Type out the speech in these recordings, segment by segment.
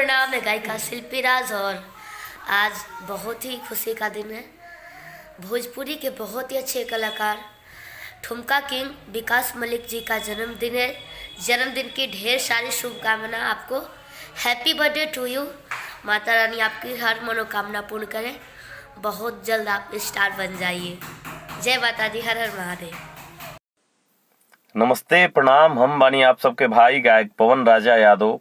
प्रणाम। मैं गायिका शिल्पी राज और आज बहुत ही खुशी का दिन है। भोजपुरी के बहुत ही अच्छे कलाकार ठुमका किंग विकास मलिक जी का जन्मदिन है। जन्मदिन की ढेर सारी शुभकामना आपको। Happy birthday to you. Mata Rani आपकी हर मनोकामना पूर्ण करें। बहुत जल्द आप स्टार बन जाइए। जय माता दी, हर हर महादेव। नमस्ते, प्रणाम। हम बानी आप सबके भाई गायक पवन राजा यादव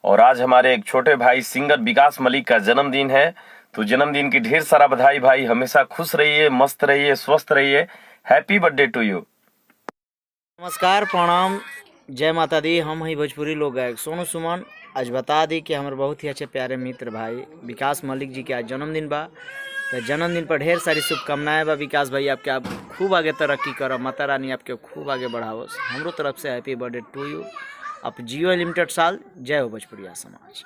और आज हमारे एक छोटे भाई सिंगर विकास मलिक का जन्मदिन है। तो जन्मदिन की ढेर सारा बधाई भाई। हमेशा खुश रहिए, मस्त रहिए, स्वस्थ रहिए। Happy birthday to you. नमस्कार, प्रणाम, जय माता दी। हम ही भोजपुरी लोग गायक सोनू सुमन। आज बता दी कि हमारे बहुत ही अच्छे प्यारे मित्र भाई विकास मलिक जी के आज जन्मदिन बा। तो जन्मदिन पर ढेर सारी शुभकामनाएं बा। विकास भाई आपके आप खूब आगे तरक्की करो, माता रानी आपके खूब आगे बढ़ाओ। हमरो तरफ से हैप्पी बर्थडे टू यू। आप जियो लिमिटेड साल। जय हो भोजपुरिया समाज।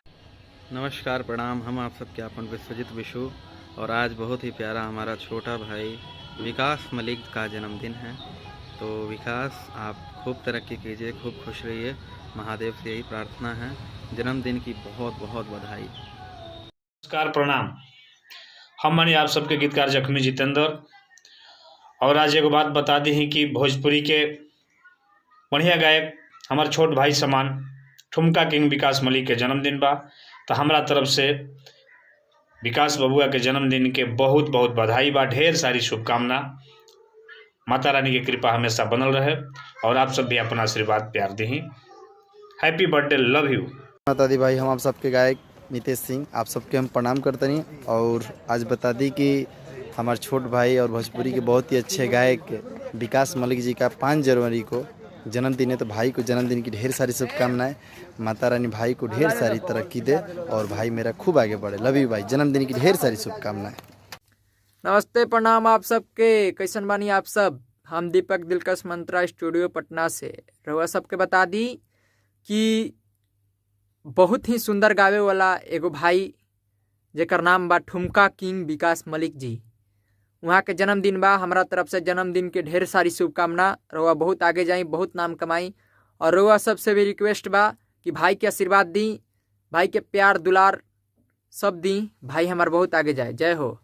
नमस्कार, प्रणाम। हम आप सबके अपन विश्वजीत विशु और आज बहुत ही प्यारा हमारा छोटा भाई विकास मलिक का जन्मदिन है। तो विकास, आप खूब तरक्की कीजिए, खूब खुश रहिए। महादेव से यही प्रार्थना है। जन्मदिन की बहुत बहुत बधाई। नमस्कार, प्रणाम। हम मानी आप सबके गीतकार जख्मी जितेंद्र। और आज एगो बात बता दी है कि भोजपुरी के बढ़िया गायक हमार छोट भाई समान ठुमका किंग विकास मलिक के जन्मदिन बा। तो हमारा तरफ से विकास बबुआ के जन्मदिन के बहुत बहुत बधाई बा। ढेर सारी शुभकामना। माता रानी की कृपा हमेशा बनल रहे और आप सब भी अपना आशीर्वाद प्यार दी। Happy birthday, love you. माता दी भाई, हम आप सबके गायक नितेश सिंह, आप सबके हम प्रणाम करते हैं। और आज बता दी कि हमारे छोट भाई और भोजपुरी के बहुत ही अच्छे गायक विकास मलिक जी का 5 जनवरी को जन्मदिन है। तो भाई को जन्मदिन की ढेर सारी शुभकामनाएं। माता रानी भाई को ढेर सारी तरक्की दे और भाई मेरा खूब आगे बढ़े। लव यू भाई। जन्मदिन की ढेर सारी शुभकामनाएं। नमस्ते, प्रणाम आप सबके। कैसन बानी आप सब। हम दीपक दिलकश मंत्रा स्टूडियो पटना से रउआ सबके बता दी कि बहुत ही सुंदर गावे वाला एगो भाई जेकर नाम बा ठुमका किंग विकास मलिक जी, वहाँ के जन्मदिन बा। हमारा तरफ से जन्मदिन के ढेर सारी शुभकामना। रउआ बहुत आगे जाई, बहुत नाम कमाई। और रउआ सबसे भी रिक्वेस्ट बा कि भाई के आशीर्वाद दी, भाई के प्यार दुलार सब दी। भाई हमार बहुत आगे जाए। जय हो।